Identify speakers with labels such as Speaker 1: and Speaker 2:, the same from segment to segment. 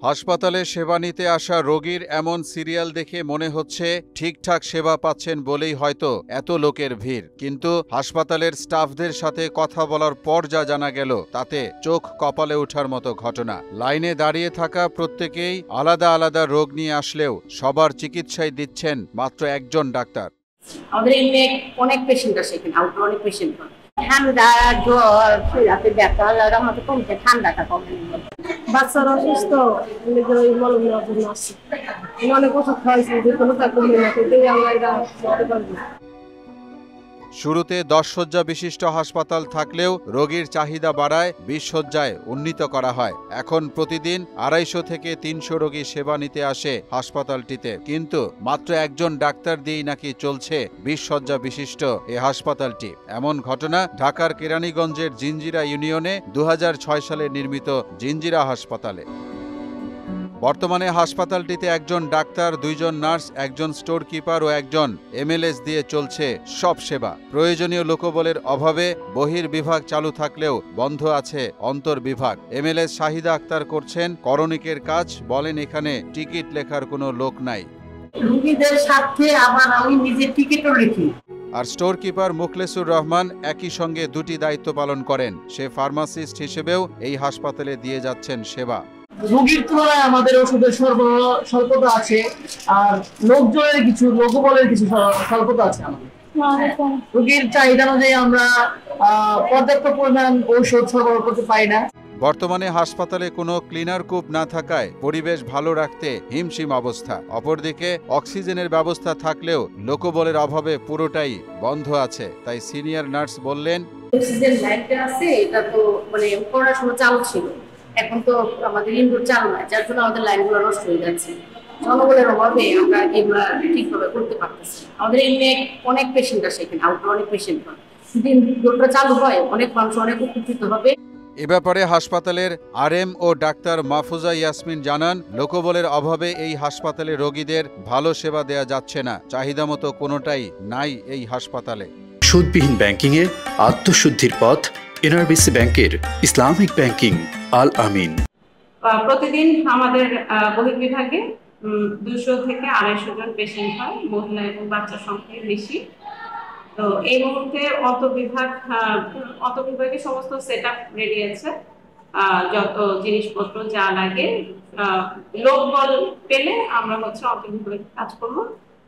Speaker 1: হাসপাতালে সেবা নিতে আসা রোগীর এমন সিরিয়াল দেখে মনে হচ্ছে ঠিকঠাক সেবা পাচ্ছেন বলেই হয়তো এত লোকের ভিড়। কিন্তু হাসপাতালের স্টাফদের সাথে কথা বলার পর যা জানা গেল তাতে চোখ কপালে ওঠার মতো ঘটনা। লাইনে দাঁড়িয়ে থাকা প্রত্যেকেই আলাদা আলাদা রোগ নিয়ে আসলেও সবার চিকিৎসাই দিচ্ছেন মাত্র একজন ডাক্তার।
Speaker 2: আমাদের এমনি অনেক পেশেন্ট আসে, এখানে আউটডোর অনেক পেশেন্ট হয়। ঠান্ডা, জ্বর, রাতে ব্যথা, আমাদের কমছে, ঠান্ডাটা কমে। বাচ্চারা অসুস্থ, মলমের জন্য আসছে। অনেক ওষুধ খাওয়াইছি, কোনো তা কমে না, কিন্তু আমরা এটা করতে পারবো।
Speaker 1: শুরুতে 10 শয্যা বিশিষ্ট হাসপাতাল থাকলেও রোগীর চাহিদা বাড়ায় 20 শয্যায় উন্নীত করা হয়। এখন প্রতিদিন 250 থেকে 300 রোগী সেবা নিতে আসে হাসপাতালটিতে, কিন্তু মাত্র একজন ডাক্তার দিয়েই নাকি চলছে 20 শয্যা বিশিষ্ট এ হাসপাতালটি। এমন ঘটনা ঢাকার কেরানীগঞ্জের জিঞ্জিরা ইউনিয়নে 2006 সালে নির্মিত জিঞ্জিরা হাসপাতালে। বর্তমানে হাসপাতালটিতে একজন ডাক্তার, 2 জন নার্স, একজন স্টোর কিপার ও একজন এমএলএস দিয়ে চলছে সব সেবা। প্রয়োজনীয় লোকবলের অভাবে বহির্বিভাগ চালু থাকলেও বন্ধ আছে অন্তর্বিভাগ। এমএলএস শাহিদা আক্তার করছেন করণিকের কাজ, বলেন এখানে টিকিট লেখার কোনো লোক নাই।
Speaker 2: রোগীদের সাথে আবার আমি নিজে টিকিটও লিখি।
Speaker 1: আর স্টোর কিপার মুখলেসুর রহমান একই সঙ্গে 2টি দায়িত্ব পালন করেন। সে ফার্মাসিস্ট হিসেবেও এই হাসপাতালে দিয়ে যাচ্ছেন সেবা।
Speaker 3: রোগীর তুলনায় আমাদের ওষুধের স্বল্পতা আছে, আর লোকজনের লোকবলের কিছু স্বল্পতা আছে। আমাদের রোগীর চাহিদা অনুযায়ী আমরা পর্যাপ্ত পরিমাণ ঔষধ সরবরাহ করতে পারি না।
Speaker 1: বর্তমানে হাসপাতালে কোনো ক্লিনার কূপ না থাকায় পরিবেশ ভালো রাখতে হিমশিম অবস্থা। অপরদিকে অক্সিজেনের ব্যবস্থা থাকলেও লোকবলের অভাবে পুরোটাই বন্ধ আছে। তাই সিনিয়র নার্স বললেন,
Speaker 2: অক্সিজেন লাইনটা আছে, এটা তো করার সময় চালু ছিল, এখন তো আমাদের ইনডোর চালু নাই, যার জন্য আমাদের লাইনগুলো নষ্ট হয়ে যাচ্ছে। জনবলের অভাবে আমরা এগুলো ঠিকভাবে করতে পারতেছি। আমাদের এমনি অনেক পেশেন্ট আসে, এখানে আউটডোর অনেক পেশেন্ট হয়। যদি ইনডোরটা চালু হয়, অনেক মানুষ অনেক উপকৃত হবে।
Speaker 1: এ ব্যাপারে হাসপাতালের আরএম ও ডাক্তার মাহফুজা ইয়াসমিন জানান, লোকবলের অভাবে এই হাসপাতালে রোগীদের ভালো সেবা দেয়া যাচ্ছে না। চাহিদামতো কোনোটাই নাই এই হাসপাতালে।
Speaker 4: সুদবিহীন ব্যাংকিং এ আত্মশুদ্ধির পথ এনআরবিসি ব্যাংকের ইসলামিক ব্যাংকিং আল আমিন।
Speaker 5: প্রতিদিন আমাদের বহির্বিভাগে 200 থেকে 250 জন পেশেন্ট হয়, মহিলা এবং বাচ্চা সংখ্যা বেশি। তো এই মুহূর্তে অন্তর্বিভাগে সমস্ত সেটআপ রেডি আছে, যত জিনিসপত্র যা লাগে লোকবল পেলে আমরা অন্তর্বিভাগে কাজ করব,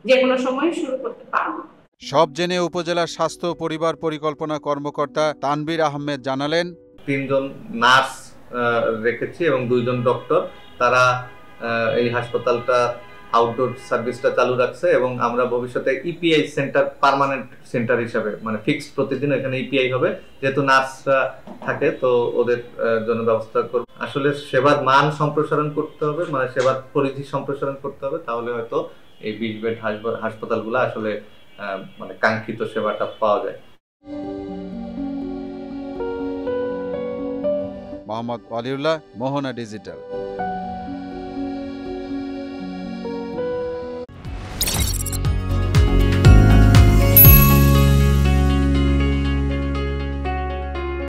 Speaker 5: যে কোনো সময় শুরু করতে পারবো।
Speaker 1: সব জেনে উপজেলা স্বাস্থ্য পরিবার পরিকল্পনা কর্মকর্তা তানবীর আহমেদ জানালেন,
Speaker 6: 3 জন নার্স রেখেছি এবং 2 জন ডক্টর। তারা এই হাসপাতালটা আউটডোর সার্ভিসটা চালু রাখছে এবং আমরা ভবিষ্যতে ইপিআই সেন্টার, পার্মানেন্ট সেন্টার হিসাবে, ফিক্সড প্রতিদিন এখানে ইপিআই হবে। যেহেতু নার্সরা থাকে তো ওদের জন্য ব্যবস্থা করব। আসলে সেবার মান সম্প্রসারণ করতে হবে, সেবার পরিধি সম্প্রসারণ করতে হবে, তাহলে হয়তো এই 20 বেড হাসপাতালগুলো আসলে কাঙ্ক্ষিত সেবাটা পাওয়া যায়।
Speaker 1: মোহাম্মদ ওয়ালিউল্লাহ, মোহনা ডিজিটাল।